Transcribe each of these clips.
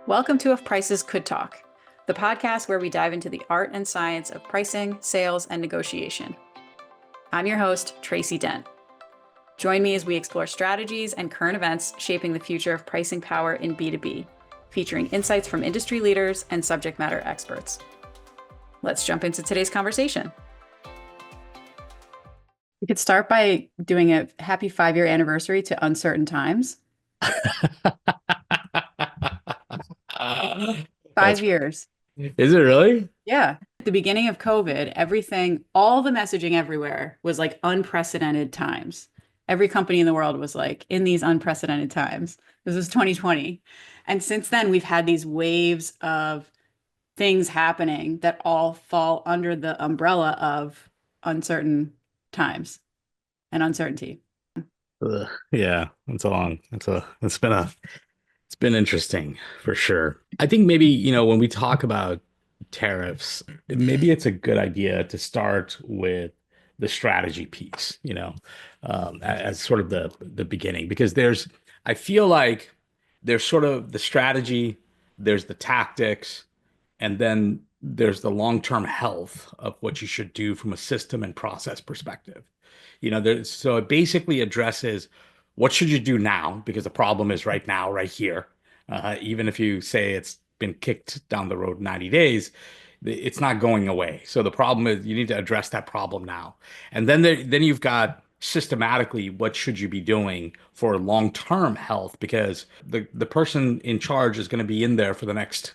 Welcome to If Prices Could Talk, the podcast where we dive into the art and science of pricing, sales, and negotiation. I'm your host, Tracy Dent. Join me as we explore strategies and current events shaping the future of pricing power in B2B, featuring insights from industry leaders and subject matter experts. Let's jump into today's conversation. We could start by doing a happy 5-year anniversary to uncertain times. 5 years. Is it really? Yeah. At the beginning of COVID, everything, all the messaging everywhere was like unprecedented times. Every company in the world was like, in these unprecedented times. This was 2020. And since then, we've had these waves of things happening that all fall under the umbrella of uncertain times and uncertainty. Yeah, it's been interesting for sure. I think maybe, when we talk about tariffs, maybe it's a good idea to start with the strategy piece, as sort of the beginning, because I feel like there's sort of the strategy, there's the tactics, and then there's the long-term health of what you should do from a system and process perspective. So it basically addresses what should you do now, because the problem is right now, right here. Even if you say it's been kicked down the road 90 days, it's not going away. So the problem is you need to address that problem now. And then you've got systematically what should you be doing for long-term health, because the person in charge is going to be in there for the next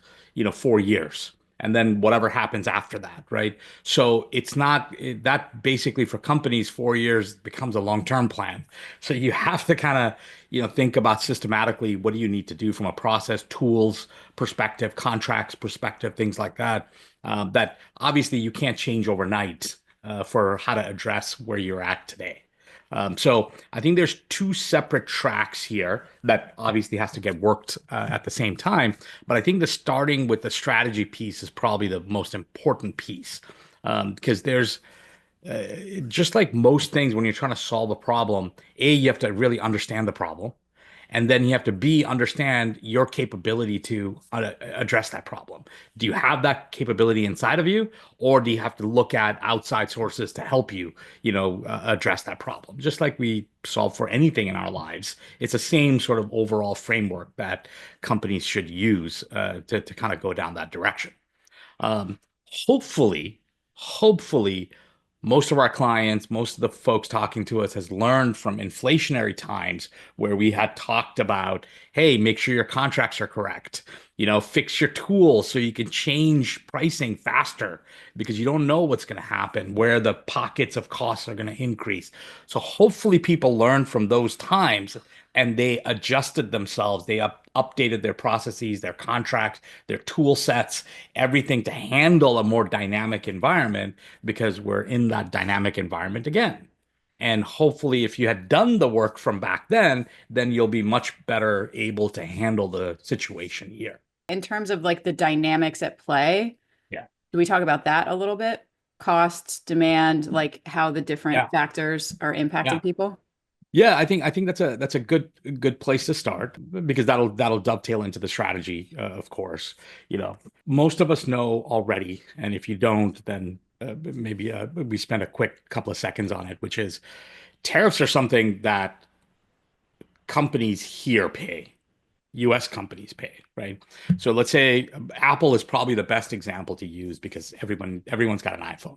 4 years, and then whatever happens after that, right? So it's not that basically for companies, 4 years becomes a long-term plan. So you have to kind of, think about systematically what do you need to do from a process, tools perspective, contracts perspective, things like that. That obviously you can't change overnight for how to address where you're at today. So I think there's two separate tracks here that obviously has to get worked at the same time. But I think the starting with the strategy piece is probably the most important piece, because there's just like most things when you're trying to solve a problem, A, you have to really understand the problem. And then you have to B, understand your capability to address that problem. Do you have that capability inside of you, or do you have to look at outside sources to help you, address that problem? Just like we solve for anything in our lives, it's the same sort of overall framework that companies should use to kind of go down that direction. Um, hopefully, most of our clients, most of the folks talking to us has learned from inflationary times where we had talked about, hey, make sure your contracts are correct. Fix your tools so you can change pricing faster because you don't know what's going to happen, where the pockets of costs are going to increase. So hopefully people learned from those times and they adjusted themselves. They updated their processes, their contracts, their tool sets, everything to handle a more dynamic environment, because we're in that dynamic environment again. And hopefully, if you had done the work from back then you'll be much better able to handle the situation here. In terms of like the dynamics at play, Yeah. do we talk about that a little bit? Costs, demand, like how the different Yeah. factors are Yeah. impacting people? Yeah, I think that's a good place to start, because that'll dovetail into the strategy, of course. Most of us know already, and if you don't, then maybe we spend a quick couple of seconds on it, which is tariffs are something that companies here pay. US companies pay, right? So let's say Apple is probably the best example to use because everyone's got an iPhone.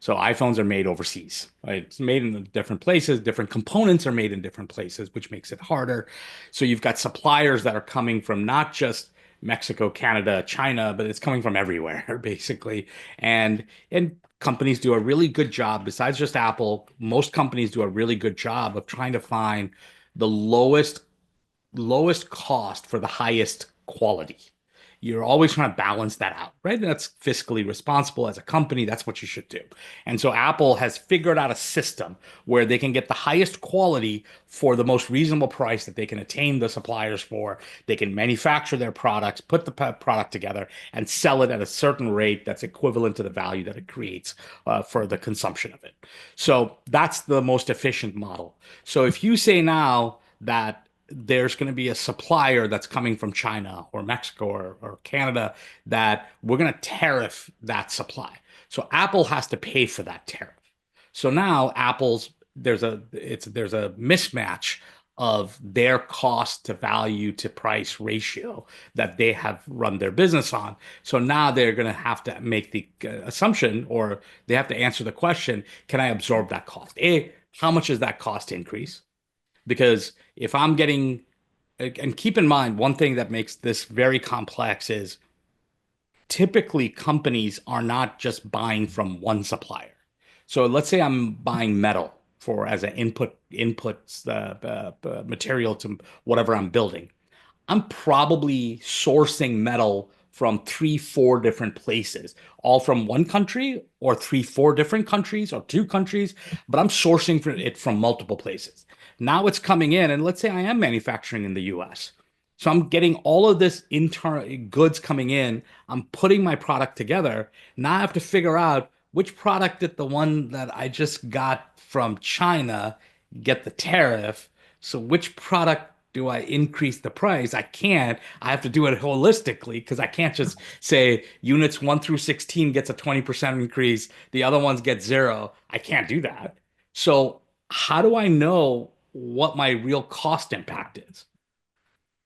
So iPhones are made overseas, right? It's made in different places, different components are made in different places, which makes it harder. So you've got suppliers that are coming from not just Mexico, Canada, China, but it's coming from everywhere, basically. And companies do a really good job, besides just Apple, most companies do a really good job of trying to find the lowest cost for the highest quality. You're always trying to balance that out, right? And that's fiscally responsible as a company. That's what you should do. And so Apple has figured out a system where they can get the highest quality for the most reasonable price that they can attain the suppliers for. They can manufacture their products, put the product together, and sell it at a certain rate that's equivalent to the value that it creates for the consumption of it. So that's the most efficient model. So if you say now that there's going to be a supplier that's coming from China or Mexico or Canada that we're going to tariff that supply. So Apple has to pay for that tariff. So now Apple's there's a mismatch of their cost to value to price ratio that they have run their business on. So now they're going to have to make the assumption, or they have to answer the question, can I absorb that cost? A, how much is that cost increase? Because if I'm getting, and keep in mind, one thing that makes this very complex is typically companies are not just buying from one supplier. So let's say I'm buying metal for as an input material to whatever I'm building. I'm probably sourcing metal from three, four different places, all from one country or three, four different countries or two countries, but I'm sourcing it from multiple places. Now it's coming in, and let's say I am manufacturing in the US. So I'm getting all of this internal goods coming in. I'm putting my product together. Now I have to figure out which product did the one that I just got from China get the tariff. So which product do I increase the price? I can't. I have to do it holistically because I can't just say units 1 through 16 gets a 20% increase, the other ones get zero. I can't do that. So how do I know what my real cost impact is?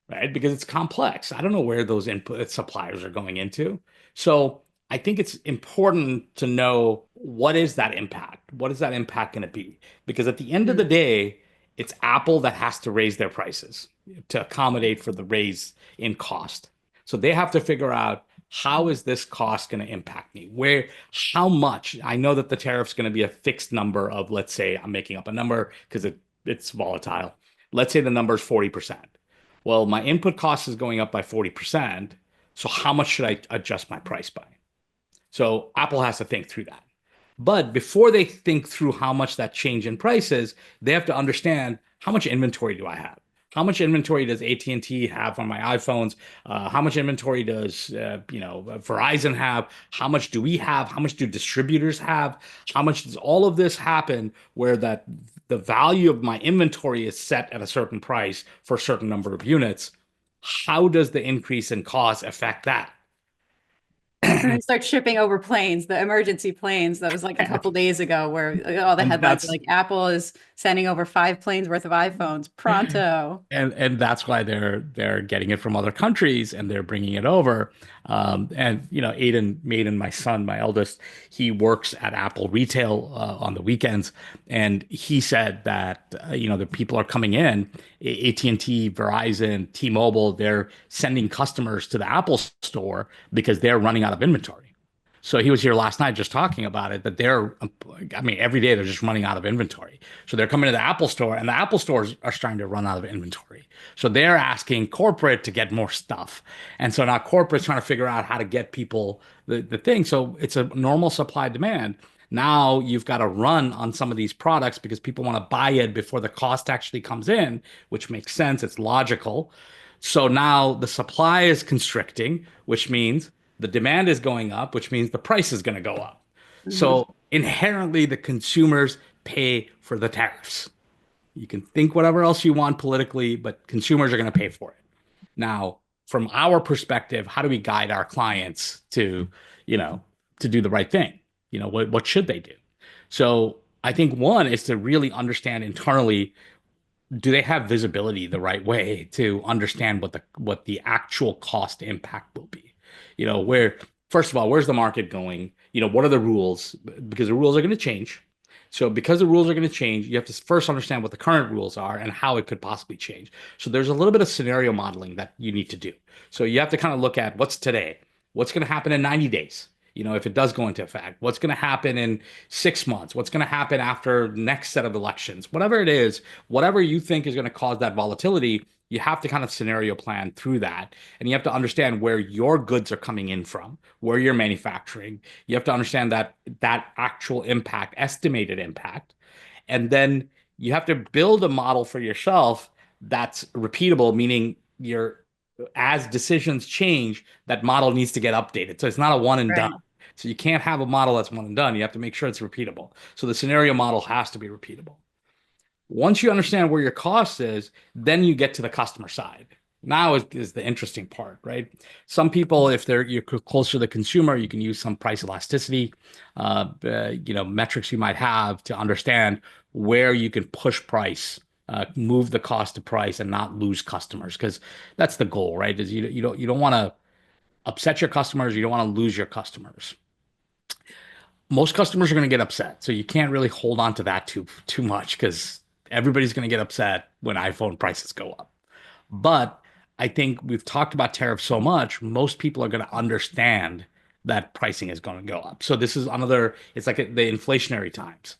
Right? Because it's complex. I don't know where those input suppliers are going into. So I think it's important to know what is that impact? What is that impact going to be? Because at the end of the Mm. day, it's Apple that has to raise their prices to accommodate for the raise in cost. So they have to figure out, how is this cost going to impact me? How much? I know that the tariff's going to be a fixed number of, let's say, I'm making up a number because it's volatile. Let's say the number is 40%. Well, my input cost is going up by 40%. So how much should I adjust my price by? So Apple has to think through that. But before they think through how much that change in price is, they have to understand, how much inventory do I have? How much inventory does AT&T have on my iPhones? How much inventory does Verizon have? How much do we have? How much do distributors have? How much does all of this happen where that the value of my inventory is set at a certain price for a certain number of units? How does the increase in cost affect that? And then start shipping over planes, the emergency planes. That was like a couple days ago where all the And headlines are that's like Apple is sending over 5 planes worth of iPhones pronto. and that's why they're getting it from other countries and they're bringing it over. And Aiden, my son, my eldest, he works at Apple retail on the weekends, and he said that the people are coming in, AT&T, Verizon, T-Mobile, they're sending customers to the Apple store because they're running out of inventory. So he was here last night just talking about it, that I mean, every day they're just running out of inventory. So they're coming to the Apple store, and the Apple stores are starting to run out of inventory. So they're asking corporate to get more stuff. And so now corporate's trying to figure out how to get people the thing. So it's a normal supply demand. Now you've got to run on some of these products because people want to buy it before the cost actually comes in, which makes sense. It's logical. So now the supply is constricting, which means the demand is going up, which means the price is going to go up. Mhm. So inherently, the consumers pay for the tariffs. You can think whatever else you want politically, but consumers are going to pay for it. Now, from our perspective, how do we guide our clients you know, to do the right thing? What should they do? So I think one is to really understand internally, do they have visibility the right way to understand what the actual cost impact will be? Where first of all, where's the market going? What are the rules? Because the rules are going to change. So because the rules are going to change, you have to first understand what the current rules are and how it could possibly change. So there's a little bit of scenario modeling that you need to do. So you have to kind of look at what's today, what's going to happen in 90 days. If it does go into effect, what's going to happen in 6 months, what's going to happen after next set of elections, whatever it is, whatever you think is going to cause that volatility, you have to kind of scenario plan through that. And you have to understand where your goods are coming in from, where you're manufacturing. You have to understand that actual impact, estimated impact. And then you have to build a model for yourself that's repeatable, meaning as decisions change, that model needs to get updated. So it's not a one and done. Right. So you can't have a model that's one and done. You have to make sure it's repeatable. So the scenario model has to be repeatable. Once you understand where your cost is, then you get to the customer side. Now is the interesting part, right? Some people, if you're closer to the consumer, you can use some price elasticity, metrics you might have to understand where you can push price, move the cost to price, and not lose customers. Because that's the goal, right? Is you don't want to upset your customers, you don't want to lose your customers. Most customers are going to get upset. So you can't really hold on to that too much because everybody's going to get upset when iPhone prices go up. But I think we've talked about tariffs so much, most people are going to understand that pricing is going to go up. So this is another, it's like the inflationary times.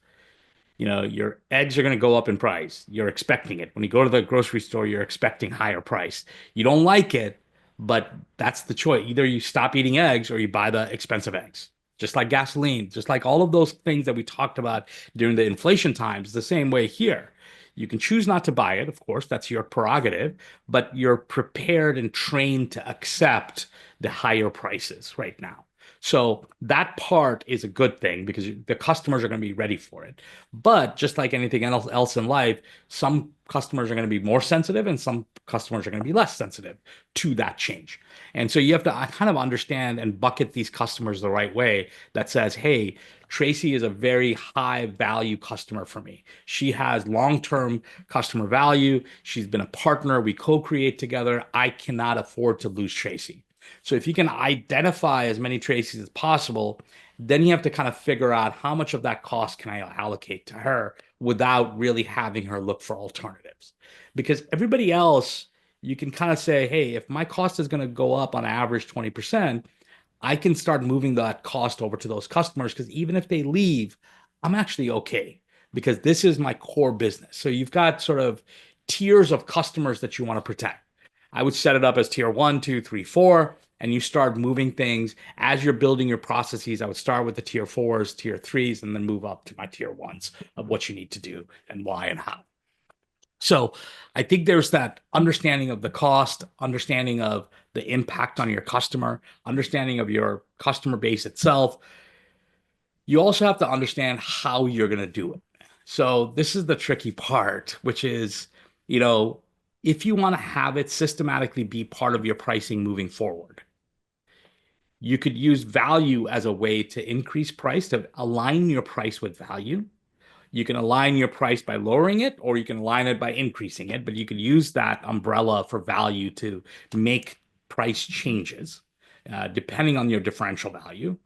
Your eggs are going to go up in price. You're expecting it. When you go to the grocery store, you're expecting higher price. You don't like it, but that's the choice. Either you stop eating eggs or you buy the expensive eggs. Just like gasoline, just like all of those things that we talked about during the inflation times, the same way here. You can choose not to buy it, of course, that's your prerogative, but you're prepared and trained to accept the higher prices right now. So that part is a good thing because the customers are going to be ready for it. But just like anything else in life, some customers are going to be more sensitive and some customers are going to be less sensitive to that change. And so you have to kind of understand and bucket these customers the right way that says, hey, Tracy is a very high value customer for me. She has long-term customer value. She's been a partner. We co-create together. I cannot afford to lose Tracy. So if you can identify as many Tracy's as possible, then you have to kind of figure out how much of that cost can I allocate to her without really having her look for alternatives. Because everybody else, you can kind of say, hey, if my cost is going to go up on average 20%, I can start moving that cost over to those customers because even if they leave, I'm actually okay because this is my core business. So you've got sort of tiers of customers that you want to protect. I would set it up as tier one, two, three, four, and you start moving things as you're building your processes. I would start with the tier fours, tier threes, and then move up to my tier ones of what you need to do and why and how. So I think there's that understanding of the cost, understanding of the impact on your customer, understanding of your customer base itself. You also have to understand how you're going to do it. So this is the tricky part, which is, you know, if you want to have it systematically be part of your pricing moving forward, you could use value as a way to increase price, to align your price with value. You can align your price by lowering it, or you can align it by increasing it, but you could use that umbrella for value to make price changes, depending on your differential value.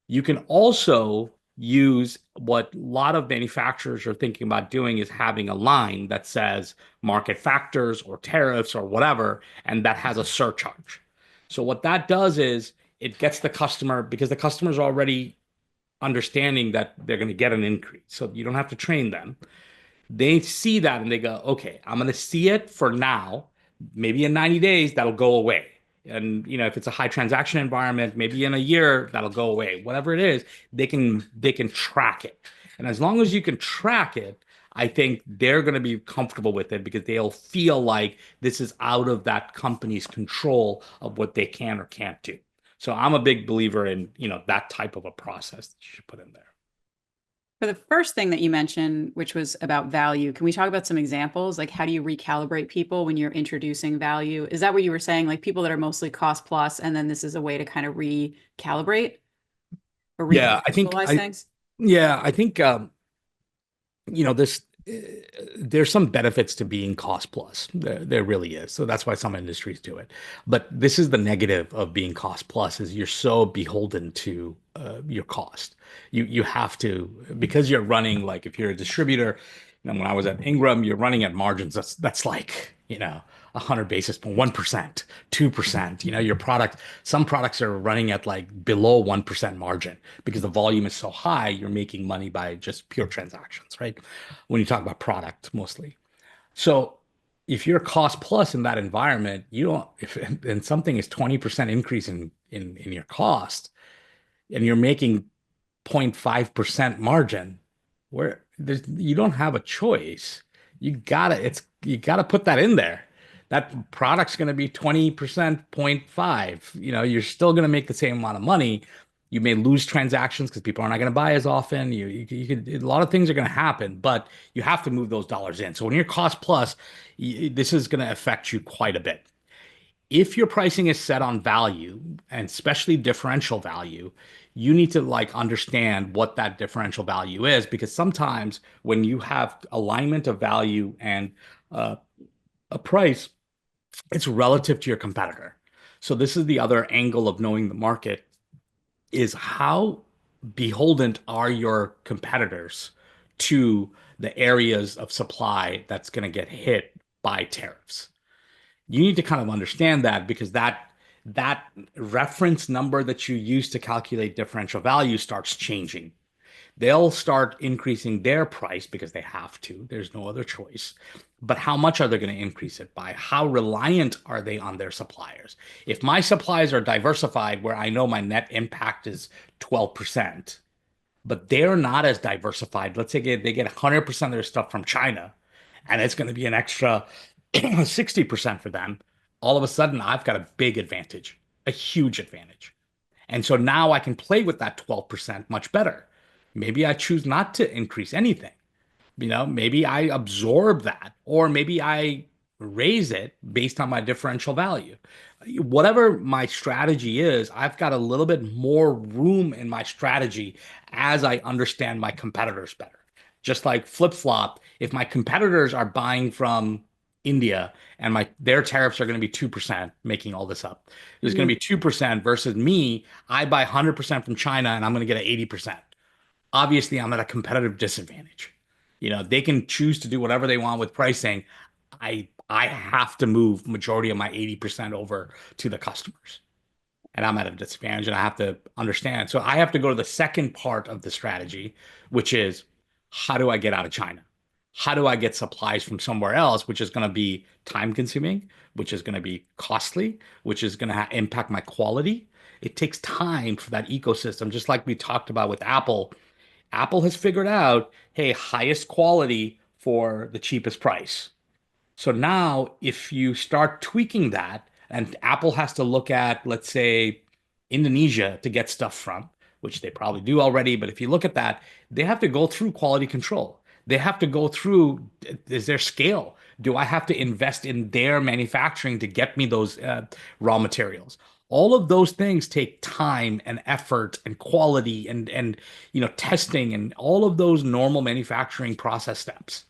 You can also use what a lot of manufacturers are thinking about doing is having a line that says market factors or tariffs or whatever, and that has a surcharge. So what that does is it gets the customer because the customer's already understanding that they're going to get an increase. So you don't have to train them. They see that and they go, okay, I'm going to see it for now. Maybe in 90 days, that'll go away. And if it's a high transaction environment, maybe in a year that'll go away. Whatever it is, they can track it. And as long as you can track it, I think they're going to be comfortable with it because they'll feel like this is out of that company's control of what they can or can't do. So I'm a big believer in, that type of a process that you should put in there. For the first thing that you mentioned, which was about value, can we talk about some examples? Like, how do you recalibrate people when you're introducing value? Is that what you were saying? Like people that are mostly cost plus, and then this is a way to kind of recalibrate or Yeah, I think recontextualize things? I think this there's some benefits to being cost plus. There really is. So that's why some industries do it. But this is the negative of being cost plus is you're so beholden to your cost. You have to because you're running like if you're a distributor, when I was at Ingram, you're running at margins that's like, 100 basis point, 1%, 2%. Your product, some products are running at like below 1% margin because the volume is so high, you're making money by just pure transactions, right? When you talk about product mostly. So if you're cost plus in that environment, you don't, if and something is 20% increase in your cost and you're making 0.5% margin, you don't have a choice. You gotta put that in there. That product's going to be 20%, 0.5. You're still going to make the same amount of money. You may lose transactions because people are not going to buy as often. You could, a lot of things are going to happen, but you have to move those dollars in. So when you're cost plus, this is going to affect you quite a bit. If your pricing is set on value, and especially differential value, you need to like understand what that differential value is, because sometimes when you have alignment of value and uh, a price, it's relative to your competitor. So this is the other angle of knowing the market, is how beholden are your competitors to the areas of supply that's going to get hit by tariffs. You need to kind of understand that, because that reference number that you use to calculate differential value starts changing. They'll start increasing their price because they have to. There's no other choice. But how much are they going to increase it by? How reliant are they on their suppliers? If my supplies are diversified, where I know my net impact is 12%, but they're not as diversified. Let's say they get 100% of their stuff from China, and it's going to be an extra 60% for them. All of a sudden, I've got a big advantage, a huge advantage. And so now I can play with that 12% much better. Maybe I choose not to increase anything. Maybe I absorb that, or maybe I raise it based on my differential value. Whatever my strategy is, I've got a little bit more room in my strategy as I understand my competitors better. Just like flip-flop, if my competitors are buying from India and their tariffs are going to be 2%, making all this up. There's going to Mhm. be 2% versus me, I buy 100% from China and I'm going to get an 80%. Obviously I'm at a competitive disadvantage. They can choose to do whatever they want with pricing. I have to move majority of my 80% over to the customers. And I'm at a disadvantage and I have to understand. So I have to go to the second part of the strategy, which is, how do I get out of China? How do I get supplies from somewhere else, which is going to be time consuming, which is going to be costly, which is going to impact my quality. It takes time for that ecosystem, just like we talked about with Apple. Apple has figured out, hey, highest quality for the cheapest price. So now, if you start tweaking that, and Apple has to look at, let's say, Indonesia to get stuff from, which they probably do already, but if you look at that, they have to go through quality control. They have to go through, is there scale? Do I have to invest in their manufacturing to get me those raw materials? All of those things take time and effort and quality and testing and all of those normal manufacturing process steps.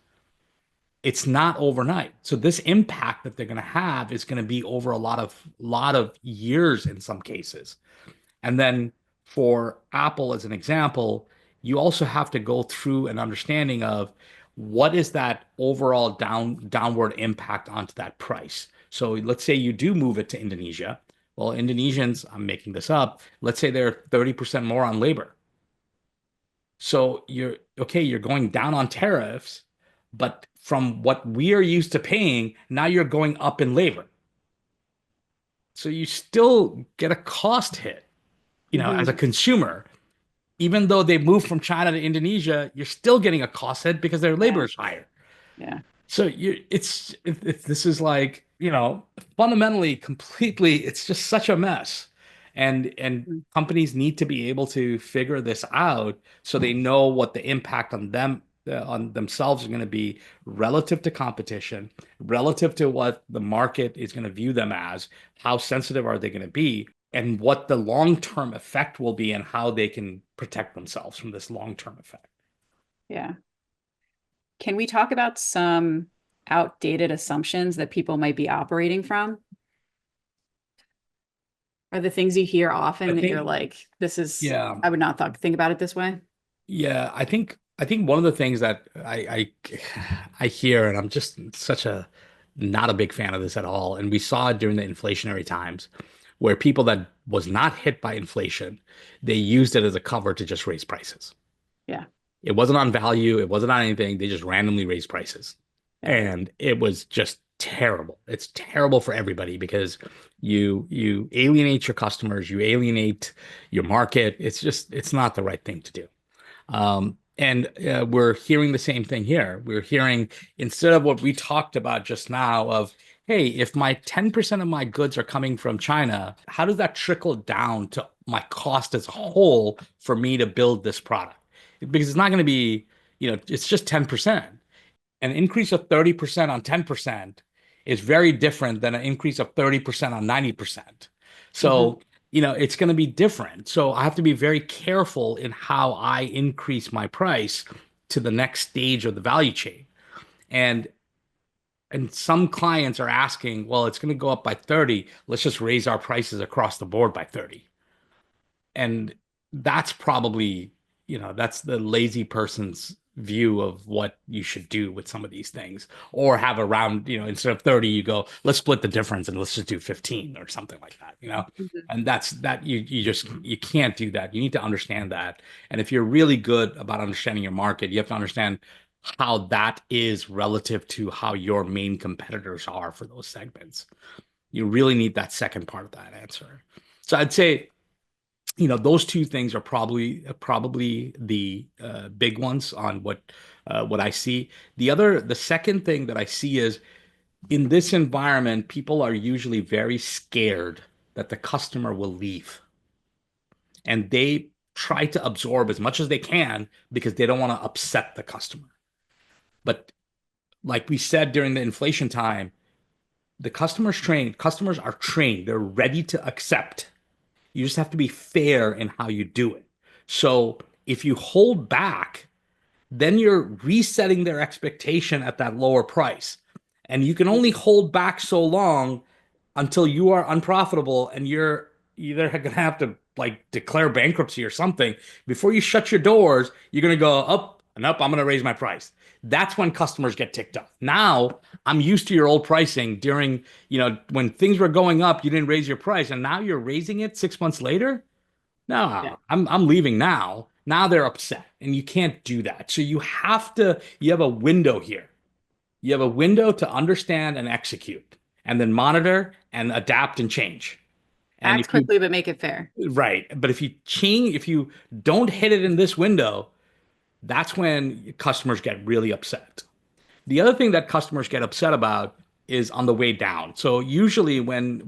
It's not overnight. So this impact that they're going to have is going to be over a lot of years in some cases. And then for Apple as an example, you also have to go through an understanding of what is that overall downward impact onto that price. So let's say you do move it to Indonesia. Well, Indonesians, I'm making this up, let's say they're 30% more on labor. So you're okay, you're going down on tariffs, but from what we are used to paying, now you're going up in labor. So you still get a cost hit, as a Mhm. consumer. Even though they moved from China to Indonesia, you're still getting a cost hit because their Yeah. labor is higher. Yeah. So this is like, fundamentally, completely, it's just such a mess. And Mm. companies need to be able to figure this out so they know what the impact on themselves is going to be relative to competition, relative to what the market is going to view them as, how sensitive are they going to be, and what the long-term effect will be and how they can protect themselves from this long-term effect. Yeah. Can we talk about some outdated assumptions that people might be operating from? Are the things you hear I often that you're think, like, this is, yeah. I would not think about it this way? Yeah, I think one of the things that I hear, and I'm just such a not a big fan of this at all, and we saw it during the inflationary times, where people that was not hit by inflation, they used it as a cover to just raise prices. Yeah. It wasn't on value, it wasn't on anything, they just randomly raised prices. Yeah. And it was just terrible. It's terrible for everybody because you alienate your customers, you alienate your market. It's not the right thing to do. And we're hearing the same thing here. We're hearing, instead of what we talked about just now of, hey, if my 10% of my goods are coming from China, how does that trickle down to my cost as a whole for me to build this product? Because it's not going to be, it's just 10%. An increase of 30% on 10% is very different than an increase of 30% on 90%. Hmm. So, it's going to be different. So I have to be very careful in how I increase my price to the next stage of the value chain. And some clients are asking, well, it's going to go up by 30. Let's just raise our prices across the board by 30. And that's probably, that's the lazy person's view of what you should do with some of these things. Or have a round, instead of 30, you go, let's split the difference and let's just do 15 or something like that. Hmm. And that's that you can't do that. You need to understand that. And if you're really good about understanding your market, you have to understand how that is relative to how your main competitors are for those segments. You really need that second part of that answer. So I'd say those two things are probably the big ones on what I see. The second thing that I see is in this environment, people are usually very scared that the customer will leave, and they try to absorb as much as they can because they don't want to upset the customer. But like we said during the inflation time, customers are trained, they're ready to accept. You just have to be fair in how you do it. So if you hold back, then you're resetting their expectation at that lower price. And you can only hold back so long until you are unprofitable and you're either going to have to like declare bankruptcy or something. Before you shut your doors, you're going to go up and up. I'm going to raise my price. That's when customers get ticked off. Now I'm used to your old pricing during, when things were going up, you didn't raise your price. And now you're raising it 6 months later. Yeah. No, I'm leaving now. Now they're upset, and you can't do that. So you have a window here. You have a window to understand and execute, and then monitor and adapt and change. And Act if you quickly, but make it fair. right, but if you don't hit it in this window, that's when customers get really upset. The other thing that customers get upset about is on the way down. So usually when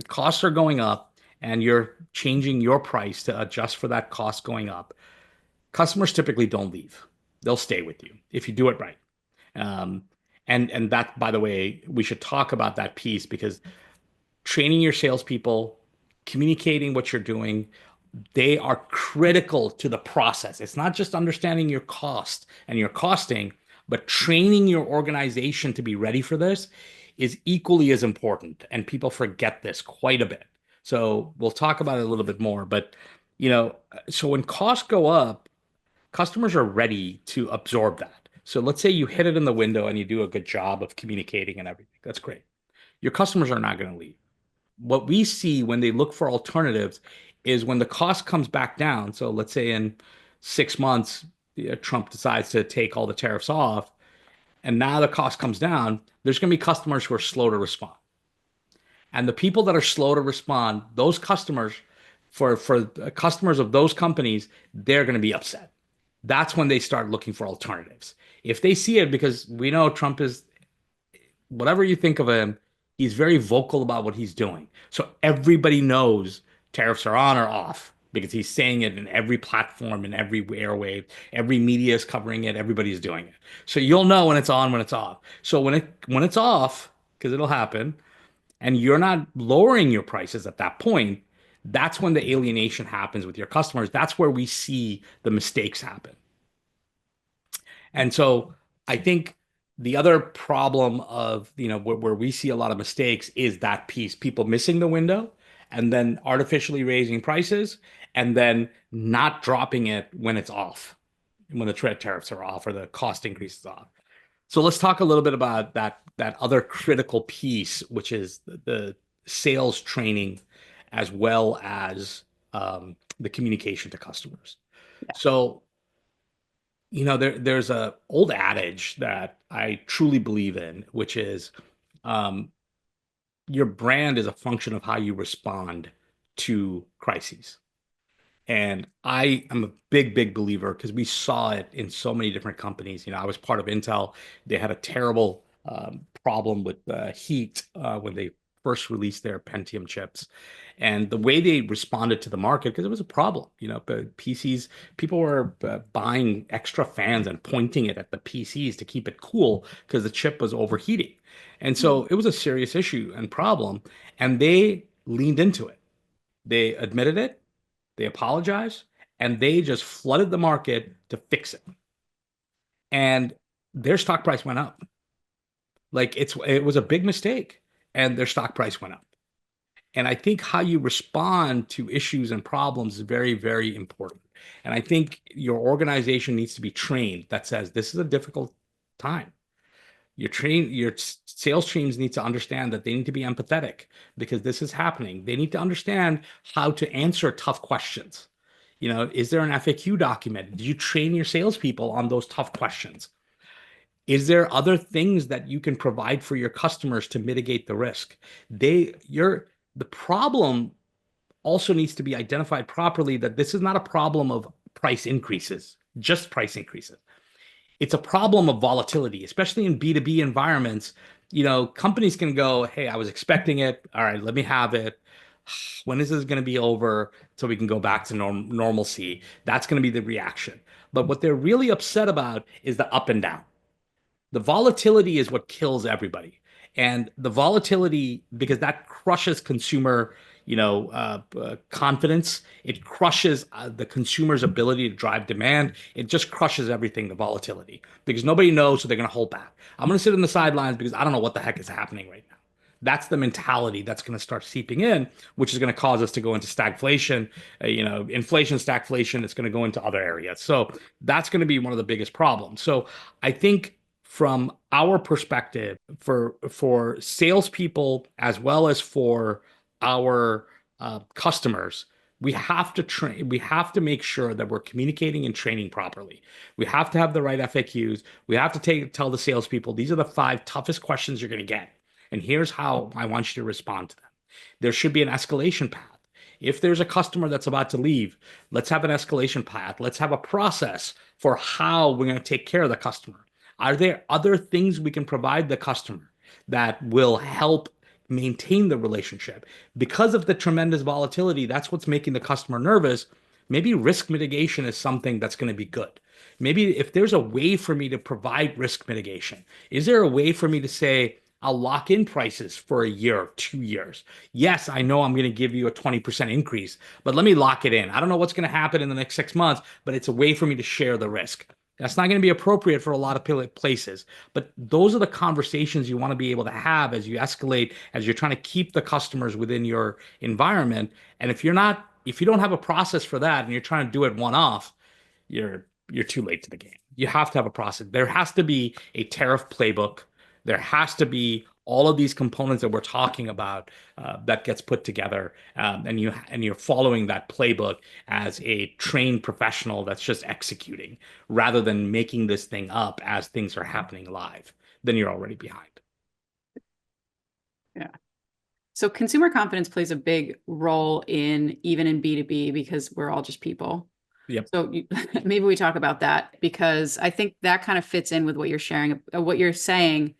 costs are going up and you're changing your price to adjust for that cost going up, customers typically don't leave. They'll stay with you if you do it right. Um, and that, by the way, we should talk about that piece because training your salespeople, communicating what you're doing, they are critical to the process. It's not just understanding your cost and your costing, but training your organization to be ready for this is equally as important. And people forget this quite a bit. So we'll talk about it a little bit more. But, you know, so when costs go up, customers are ready to absorb that. So let's say you hit it in the window and you do a good job of communicating and everything. That's great. Your customers are not going to leave. What we see when they look for alternatives is when the cost comes back down. So let's say in 6 months, Trump decides to take all the tariffs off, and now the cost comes down. There's going to be customers who are slow to respond, and the people that are slow to respond, those customers, for customers of those companies, they're going to be upset. That's when they start looking for alternatives. If they see it, because we know Trump is whatever you think of him, he's very vocal about what he's doing. So everybody knows tariffs are on or off because he's saying it in every platform, in every airwave, every media is covering it, everybody's doing it. So you'll know when it's on, when it's off. So when it's off, because it'll happen, and you're not lowering your prices at that point, that's when the alienation happens with your customers. That's where we see the mistakes happen. And so I think the other problem of, where we see a lot of mistakes is that piece, people missing the window and then artificially raising prices and then not dropping it when it's off, when the trade tariffs are off or the cost increase is off. So let's talk a little bit about that other critical piece, which is the sales training as well as the communication to customers. So there's a old adage that I truly believe in, which is um, your brand is a function of how you respond to crises. And I am a big, big believer because we saw it in so many different companies. I was part of Intel. They had a terrible problem with heat when they first released their Pentium chips, and the way they responded to the market because it was a problem. But PCs, people were buying extra fans and pointing it at the PCs to keep it cool because the chip was overheating, and so it was a serious issue and problem, and they leaned into it. They admitted it, they apologized, and they just flooded the market to fix it. And their stock price went up. Like it was a big mistake, and their stock price went up. And I think how you respond to issues and problems is very, very important. And I think your organization needs to be trained that says this is a difficult time. Your sales teams need to understand that they need to be empathetic because this is happening. They need to understand how to answer tough questions. Is there an FAQ document? Do you train your salespeople on those tough questions? Is there other things that you can provide for your customers to mitigate the risk? The problem also needs to be identified properly that this is not a problem of price increases, just price increases. It's a problem of volatility, especially in B2B environments. Companies can go, hey, I was expecting it. All right, let me have it. When is this going to be over so we can go back to normalcy? That's going to be the reaction. But what they're really upset about is the up and down. The volatility is what kills everybody. And the volatility, because that crushes consumer, confidence. It crushes the consumer's ability to drive demand. It just crushes everything, the volatility, because nobody knows, so they're going to hold back. I'm going to sit on the sidelines because I don't know what the heck is happening right now. That's the mentality that's going to start seeping in, which is going to cause us to go into stagflation, inflation, stagflation. It's going to go into other areas. So that's going to be one of the biggest problems. So I think from our perspective, for salespeople as well as for our customers, we have to train. We have to make sure that we're communicating and training properly. We have to have the right FAQs. We have to tell the salespeople these are the 5 toughest questions you're going to get, and here's how I want you to respond to them. There should be an escalation path. If there's a customer that's about to leave, let's have an escalation path. Let's have a process for how we're going to take care of the customer. Are there other things we can provide the customer that will help maintain the relationship? Because of the tremendous volatility, that's what's making the customer nervous. Maybe risk mitigation is something that's going to be good. Maybe if there's a way for me to provide risk mitigation, is there a way for me to say, I'll lock in prices for a year or 2 years? Yes, I know I'm going to give you a 20% increase, but let me lock it in. I don't know what's going to happen in the next 6 months, but it's a way for me to share the risk. That's not going to be appropriate for a lot of places, but those are the conversations you want to be able to have as you escalate, as you're trying to keep the customers within your environment. And if you don't have a process for that and you're trying to do it one off, you're too late to the game. You have to have a process. There has to be a tariff playbook. There has to be all of these components that we're talking about that gets put together, and you're following that playbook as a trained professional that's just executing, rather than making this thing up as things are happening live. Then you're already behind. Yeah. So consumer confidence plays a big role even in B2B because we're all just people. Yep. So maybe we talk about that because I think that kind of fits in with what you're sharing, what you're saying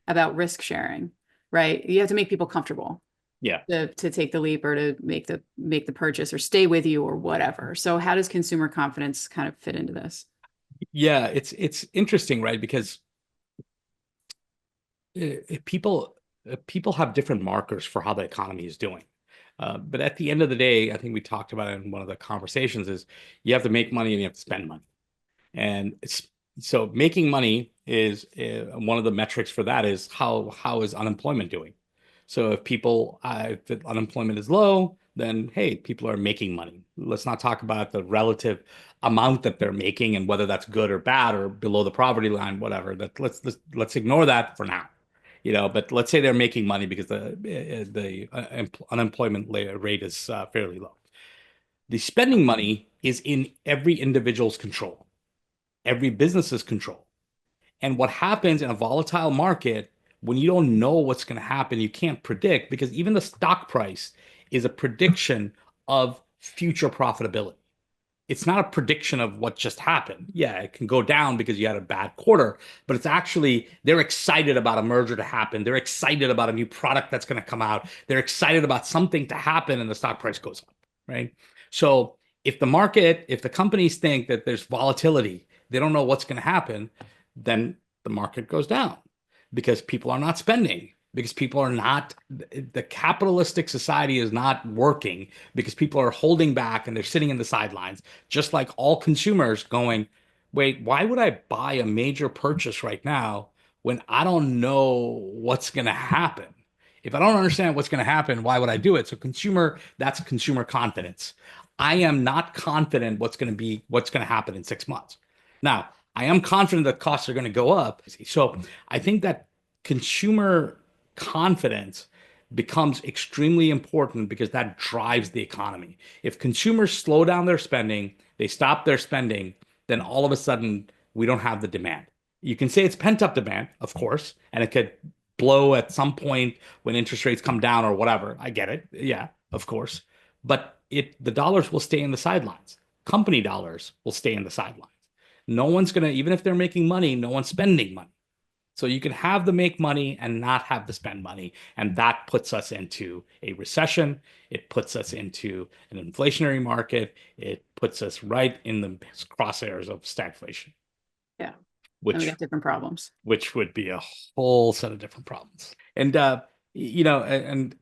about risk sharing, right? You have to make people comfortable Yeah. to take the leap or to make the purchase or stay with you or whatever. So how does consumer confidence kind of fit into this? Yeah, it's interesting, right? Because people have different markers for how the economy is doing. But at the end of the day, I think we talked about it in one of the conversations is you have to make money and you have to spend money. And so making money is one of the metrics for that is how is unemployment doing? So if the unemployment is low, then hey, people are making money. Let's not talk about the relative amount that they're making and whether that's good or bad or below the poverty line, whatever. Let's ignore that for now. But let's say they're making money because the unemployment rate is fairly low. The spending money is in every individual's control, every business's control. And what happens in a volatile market when you don't know what's going to happen, you can't predict because even the stock price is a prediction of future profitability. it's not a prediction of what just happened. Yeah, it can go down because you had a bad quarter, but it's actually they're excited about a merger to happen. They're excited about a new product that's going to come out. They're excited about something to happen and the stock price goes up, right? So if the companies think that there's volatility, they don't know what's going to happen, then the market goes down because people are not spending, because people are not, the capitalistic society is not working because people are holding back and they're sitting in the sidelines, just like all consumers going, wait, why would I buy a major purchase right now when I don't know what's going to happen? If I don't understand what's going to happen, why would I do it? So that's consumer confidence. I am not confident what's going to happen in 6 months. Now, I am confident that costs are going to go up. So I think that consumer confidence becomes extremely important because that drives the economy. If consumers slow down their spending, they stop their spending, then all of a sudden we don't have the demand. You can say it's pent up demand, of course, and it could blow at some point when interest rates come down or whatever. I get it. Yeah, of course. But the dollars will stay in the sidelines. Company dollars will stay in the sidelines. No one's gonna, even if they're making money, no one's spending money. So you can have the make money and not have the spend money. And that puts us into a recession. It puts us into an inflationary market. It puts us right in the crosshairs of stagflation, Yeah. And we which got different problems. which would be a whole set of different problems. And and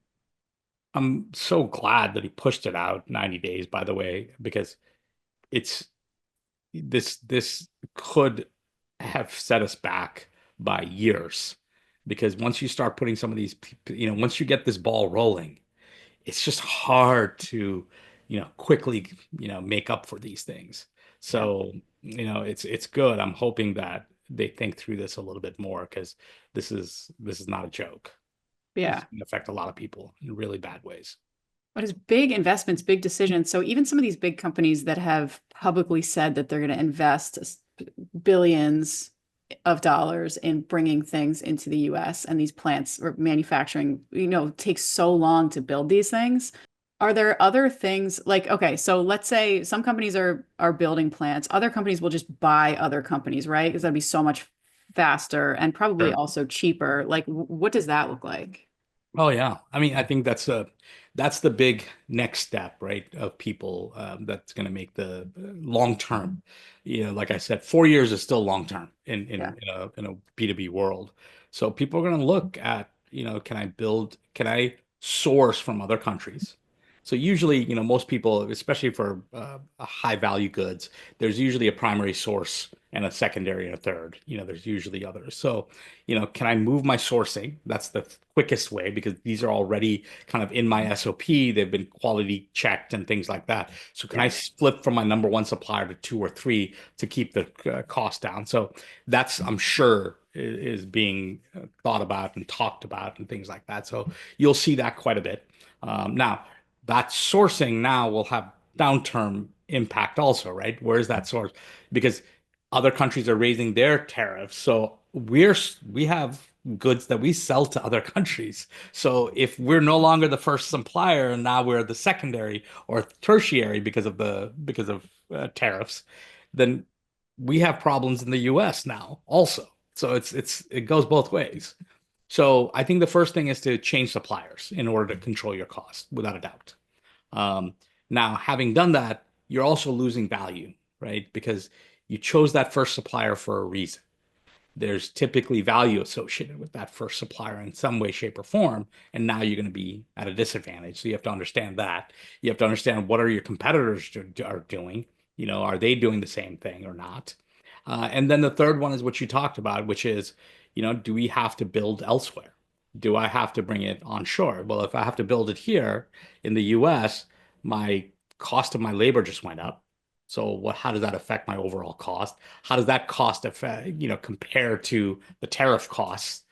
I'm so glad that he pushed it out 90 days, by the way, because it's this could have set us back by years. Because once you start putting some of these, once you get this ball rolling, it's just hard to, quickly, make up for these things. Yeah. So, it's good. I'm hoping that they think through this a little bit more because this is not a joke. This Yeah. can affect a lot of people in really bad ways. But it's big investments, big decisions. So even some of these big companies that have publicly said that they're going to invest billions of dollars in bringing things into the US, and these plants or manufacturing, takes so long to build these things. Are there other things like, okay, so let's say some companies are building plants, other companies will just buy other companies, right? Because that'd be so much faster and probably Sure. also cheaper. Like, what does that look like? Oh yeah. I mean, I think that's the big next step, right? Of people that's going to make the long term. Like I said, 4 years is still long term Yeah. in a B2B world. So people are going to look at, can I source from other countries? So usually, most people, especially for high value goods, there's usually a primary source and a secondary and a third. There's usually others. So can I move my sourcing? That's the quickest way because these are already kind of in my SOP. They've been quality checked and things like that. So can I Yeah. flip from my number one supplier to two or three to keep the cost down? So that's, I'm sure, is being thought about and talked about and things like that. So you'll see that quite a bit. Now, that sourcing now will have downturn impact also, right? Where's that source? Because other countries are raising their tariffs. So we have goods that we sell to other countries. So if we're no longer the first supplier and now we're the secondary or tertiary because of tariffs, then we have problems in the US now also. So it goes both ways. So I think the first thing is to change suppliers in order to control your cost, without a doubt. Um, Now, having done that, you're also losing value, right? Because you chose that first supplier for a reason. There's typically value associated with that first supplier in some way, shape, or form. And now you're going to be at a disadvantage. So you have to understand that. You have to understand what are your competitors are doing. Are they doing the same thing or not? And then the third one is what you talked about, which is, do we have to build elsewhere? Do I have to bring it onshore? Well, if I have to build it here in the US, my cost of my labor just went up. So how does that affect my overall cost? How does that cost affect, compare to the tariff costs?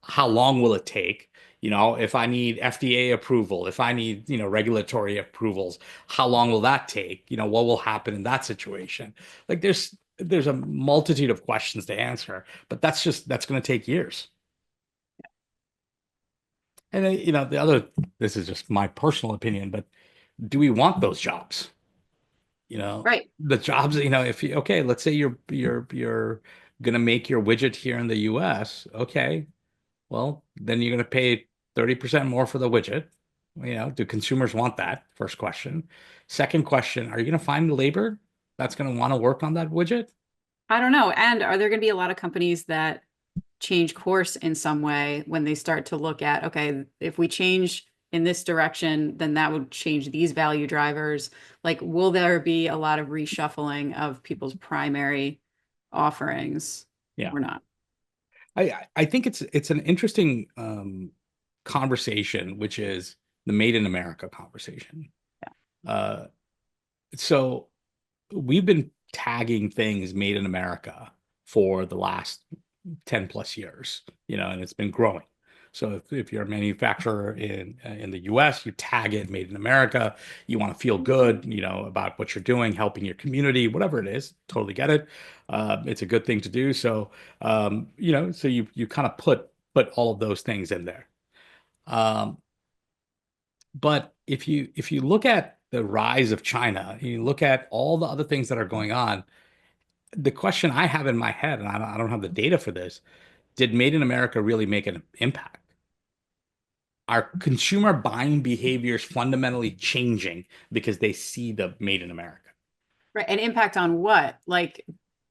How long will it take? If I need FDA approval, if I need, regulatory approvals, how long will that take? What will happen in that situation? Like there's a multitude of questions to answer, but that's going to take years. And this is just my personal opinion, but do we want those jobs? You know, Right. the jobs, if you, okay, let's say you're gonna make your widget here in the US. Okay, well, then you're gonna pay 30% more for the widget. Do consumers want that? First question. Second question, are you gonna find the labor that's gonna want to work on that widget? I don't know. And are there going to be a lot of companies that change course in some way when they start to look at, okay, if we change in this direction, then that would change these value drivers. Like, will there be a lot of reshuffling of people's primary offerings Yeah. or not? I think it's an interesting conversation, which is the Made in America conversation. Uh, so we've been tagging things made in America for the last 10 plus years, and it's been growing. So if you're a manufacturer in the US, you tag it made in America. You want to feel good, about what you're doing, helping your community, whatever it is. Totally get it. It's a good thing to do. So so you kind of put all of those things in there. Um, but if you look at the rise of China, you look at all the other things that are going on, the question I have in my head, and I don't have the data for this, did Made in America really make an impact? Are consumer buying behaviors fundamentally changing because they see the Made in America? Right. And impact on what? Like,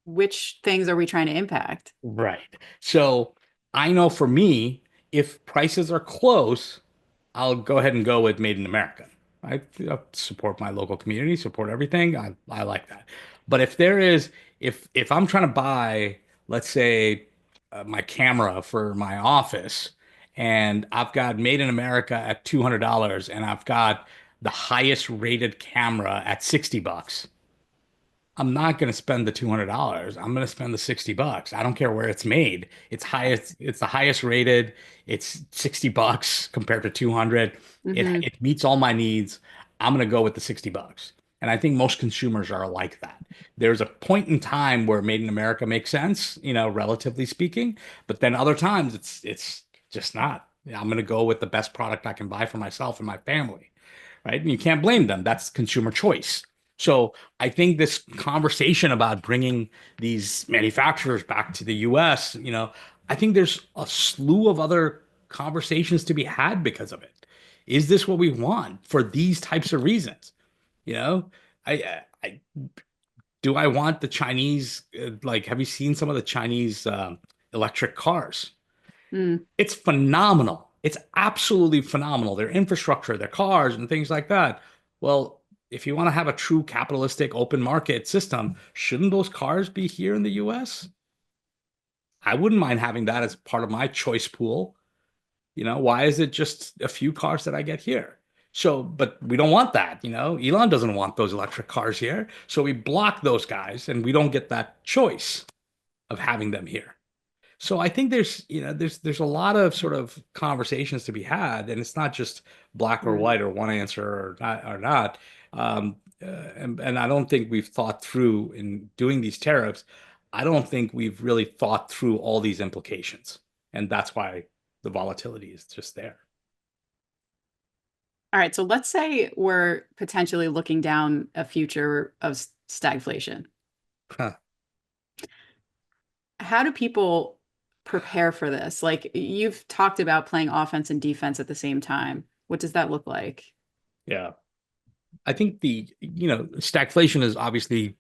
which things are we trying to impact? Right. So I know for me, if prices are close, I'll go ahead and go with Made in America. I support my local community, support everything. I like that. But if I'm trying to buy, let's say, my camera for my office, and I've got Made in America at $200, and I've got the highest rated camera at $60, I'm not going to spend the $200. I'm going to spend the $60. I don't care where it's made. It's the highest rated. It's $60 compared to 200. It Hmm. it meets all my needs. I'm going to go with the $60. And I think most consumers are like that. There's a point in time where Made in America makes sense, relatively speaking, but then other times it's just not. I'm going to go with the best product I can buy for myself and my family, right? And you can't blame them. That's consumer choice. So I think this conversation about bringing these manufacturers back to the US, I think there's a slew of other conversations to be had because of it. Is this what we want for these types of reasons? You know, I do I want the Chinese, like, have you seen some of the Chinese electric cars? Mm. It's phenomenal. It's absolutely phenomenal. Their infrastructure, their cars, and things like that. Well, if you want to have a true capitalistic open market system, shouldn't those cars be here in the US? I wouldn't mind having that as part of my choice pool. Why is it just a few cars that I get here? So, but we don't want that. Elon doesn't want those electric cars here. So we block those guys and we don't get that choice of having them here. So I think there's a lot of sort of conversations to be had, and it's not just black or Mm. white or one answer or not. And I don't think we've thought through in doing these tariffs. I don't think we've really thought through all these implications, and that's why the volatility is just there. All right. So let's say we're potentially looking down a future of stagflation. Huh. How do people prepare for this? Like, you've talked about playing offense and defense at the same time. What does that look like? Yeah, I think stagflation is obviously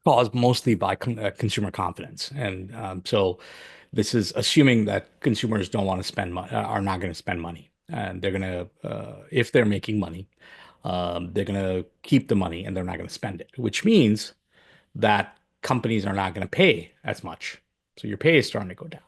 caused mostly by consumer confidence, and so this is assuming that consumers don't want to spend money, are not going to spend money, and they're going to, if they're making money, they're going to keep the money and they're not going to spend it, which means that companies are not going to pay as much. So your pay is starting to go down.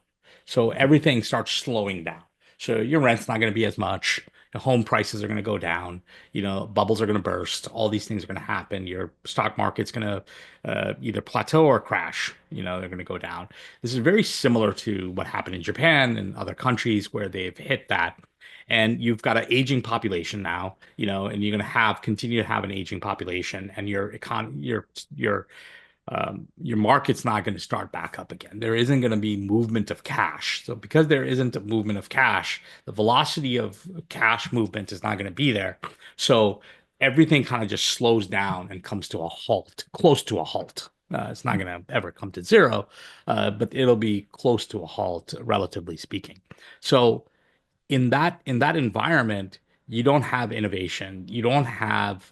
So everything starts slowing down. So your rent's not going to be as much. The home prices are going to go down. Bubbles are going to burst. All these things are going to happen. Your stock market's going to either plateau or crash. They're going to go down. This is very similar to what happened in Japan and other countries where they've hit that. And you've got an aging population now, and you're going to continue to have an aging population, and your market's not going to start back up again. There isn't going to be movement of cash. So because there isn't a movement of cash, the velocity of cash movement is not going to be there. So everything kind of just slows down and comes to a halt, close to a halt. It's not going to ever come to zero, but it'll be close to a halt, relatively speaking. So in that environment, you don't have innovation. You don't have,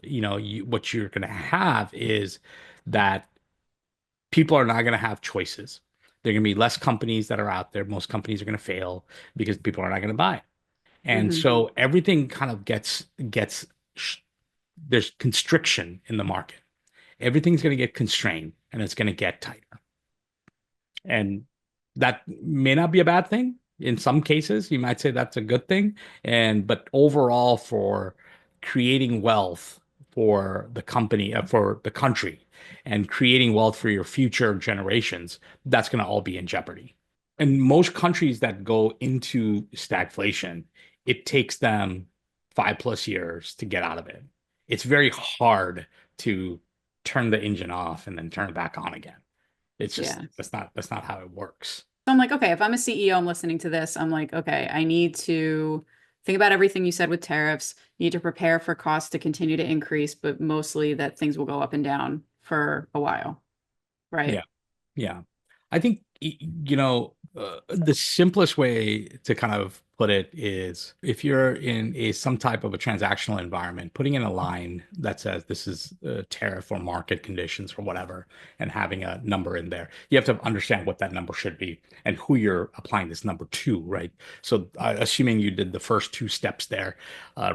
what you're going to have is that people are not going to have choices. There are going to be less companies that are out there. Most companies are going to fail because people are not going to buy. And Hmm. so everything kind of gets there's constriction in the market. Everything's going to get constrained and it's going to get tighter. And that may not be a bad thing. In some cases, you might say that's a good thing. But overall, for creating wealth for the company, for the country, and creating wealth for your future generations, that's going to all be in jeopardy. And most countries that go into stagflation, it takes them 5+ years to get out of it. It's very hard to turn the engine off and then turn it back on again. It's just Yeah. that's not how it works. So I'm like, okay, if I'm a CEO, I'm listening to this, I'm like, okay, I need to think about everything you said with tariffs, need to prepare for costs to continue to increase, but mostly that things will go up and down for a while, Yeah. right? Yeah. I think, the simplest way to kind of put it is if you're in some type of a transactional environment, putting in a line that says this is tariff or market conditions or whatever, and having a number in there, you have to understand what that number should be and who you're applying this number to, right? So, assuming you did the first two steps there,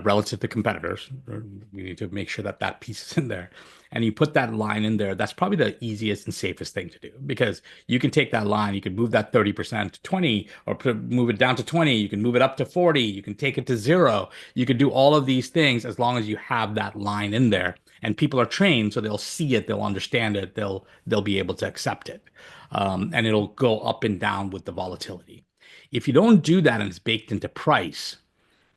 relative to competitors, you need to make sure that that piece is in there. And you put that line in there, that's probably the easiest and safest thing to do because you can take that line, you can move that 30% to 20 or move it down to 20, you can move it up to 40, you can take it to zero. You can do all of these things as long as you have that line in there. And people are trained, so they'll see it, they'll understand it, they'll be able to accept it. And it'll go up and down with the volatility. If you don't do that and it's baked into price,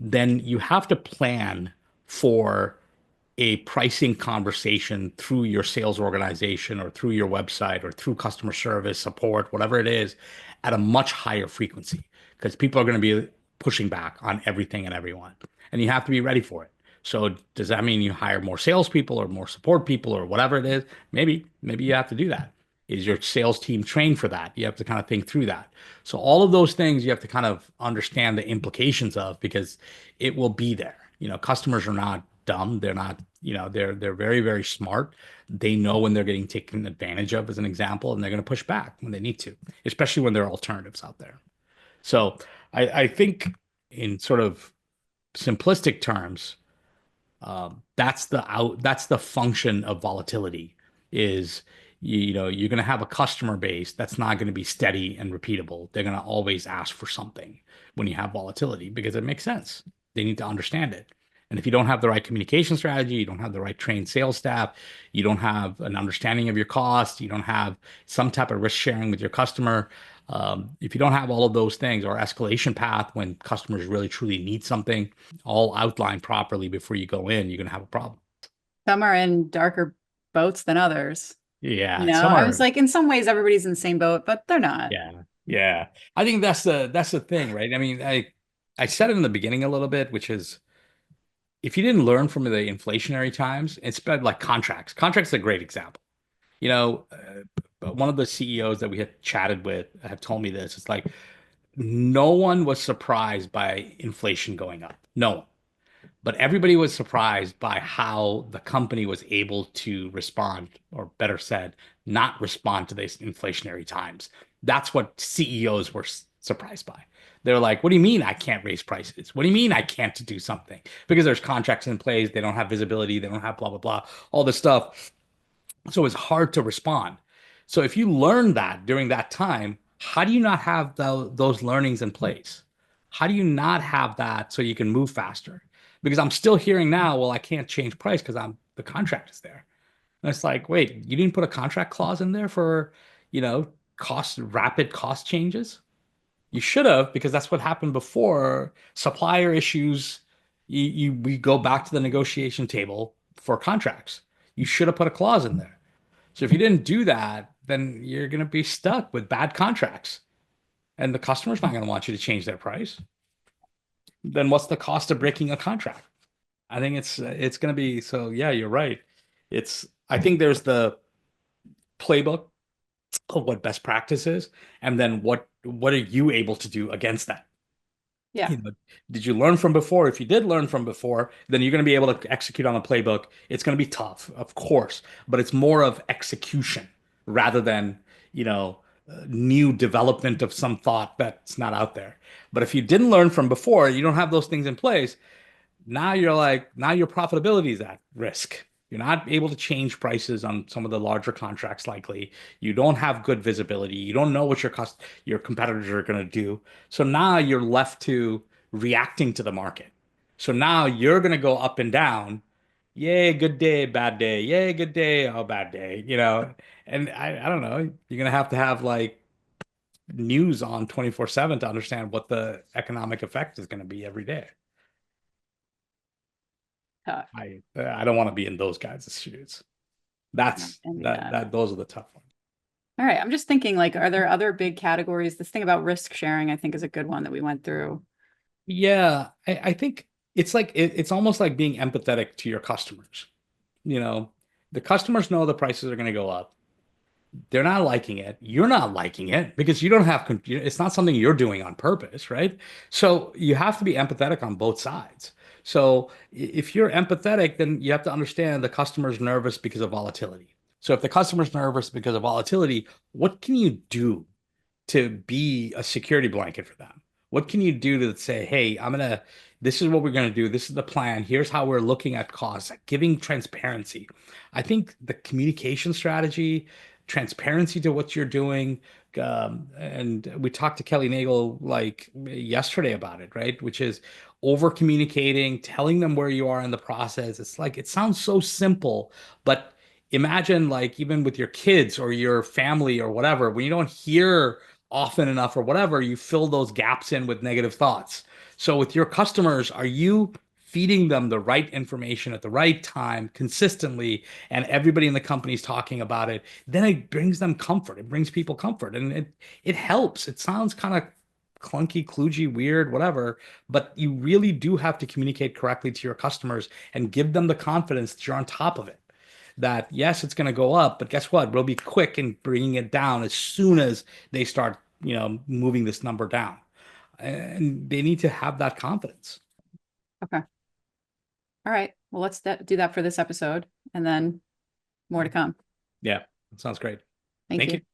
then you have to plan for a pricing conversation through your sales organization or through your website or through customer service support, whatever it is, at a much higher frequency because people are going to be pushing back on everything and everyone. And you have to be ready for it. So does that mean you hire more salespeople or more support people or whatever it is? Maybe you have to do that. Is your sales team trained for that? You have to kind of think through that. So all of those things you have to kind of understand the implications of because it will be there. Customers are not dumb. They're not, they're very, very smart. They know when they're getting taken advantage of, as an example, and they're going to push back when they need to, especially when there are alternatives out there. So I think in sort of simplistic terms, that's the function of volatility is you're going to have a customer base that's not going to be steady and repeatable. They're going to always ask for something when you have volatility because it makes sense. They need to understand it. And if you don't have the right communication strategy, you don't have the right trained sales staff, you don't have an understanding of your cost, you don't have some type of risk sharing with your customer. If you don't have all of those things or escalation path when customers really truly need something, all outlined properly before you go in, you're going to have a problem. Some are in darker boats than others. Yeah, some I was are. like, in some ways, everybody's in the same boat, but they're not. Yeah, yeah. I think that's the thing, right? I mean, I said it in the beginning a little bit, which is if you didn't learn from the inflationary times, it's been like contracts. Contracts is a great example. One of the CEOs that we had chatted with have told me this. It's like no one was surprised by inflation going up. No one. But everybody was surprised by how the company was able to respond, or better said, not respond to these inflationary times. That's what CEOs were surprised by. They're like, what do you mean I can't raise prices? What do you mean I can't do something? Because there's contracts in place, they don't have visibility, they don't have blah, blah, blah, all this stuff. So it's hard to respond. So if you learn that during that time, how do you not have those learnings in place? How do you not have that so you can move faster? Because I'm still hearing now, well, I can't change price because the contract is there. And it's like, wait, you didn't put a contract clause in there for, rapid cost changes? You should have, because that's what happened before. Supplier issues, we go back to the negotiation table for contracts. You should have put a clause in there. So if you didn't do that, then you're going to be stuck with bad contracts. And the customer's not going to want you to change their price. Then what's the cost of breaking a contract? I think it's going to be so. Yeah, you're right. I think there's the playbook of what best practice is, and then what are you able to do against that? Yeah. You know, did you learn from before? If you did learn from before, then you're going to be able to execute on the playbook. It's going to be tough, of course, but it's more of execution rather than, new development of some thought that's not out there. But if you didn't learn from before, you don't have those things in place, now your profitability is at risk. You're not able to change prices on some of the larger contracts likely. You don't have good visibility. You don't know what your competitors are going to do. So now you're left to reacting to the market. So now you're going to go up and down. Yay, good day, bad day. Yay, good day, oh, bad day. And I don't know. You're going to have like news on 24/7 to understand what the economic effect is going to be every day. Tough. I don't want to be in those guys' shoes. I That's envy that that. that those are the tough ones. All right. I'm just thinking, like, are there other big categories? This thing about risk sharing, I think, is a good one that we went through. Yeah, I think it's almost like being empathetic to your customers. You know, the customers know the prices are going to go up. They're not liking it. You're not liking it because you don't have, it's not something you're doing on purpose, right? So you have to be empathetic on both sides. So if you're empathetic, then you have to understand the customer's nervous because of volatility. So if the customer's nervous because of volatility, what can you do to be a security blanket for them? What can you do to say, hey, this is what we're gonna do. This is the plan. Here's how we're looking at costs, giving transparency. I think the communication strategy, transparency to what you're doing, and we talked to Kelly Nagel like yesterday about it, right? Which is over communicating, telling them where you are in the process. It's like it sounds so simple, but imagine like even with your kids or your family or whatever, when you don't hear often enough or whatever, you fill those gaps in with negative thoughts. So with your customers, are you feeding them the right information at the right time consistently and everybody in the company is talking about it? Then it brings them comfort. It brings people comfort and it helps. It sounds kind of clunky, kludgy, weird, whatever, but you really do have to communicate correctly to your customers and give them the confidence that you're on top of it, that yes, it's going to go up, but guess what? We'll be quick in bringing it down as soon as they start, moving this number down. And they need to have that confidence. Okay. All right. Well, let's do that for this episode and then more to come. Yeah, that sounds great. Thank Thank you. you.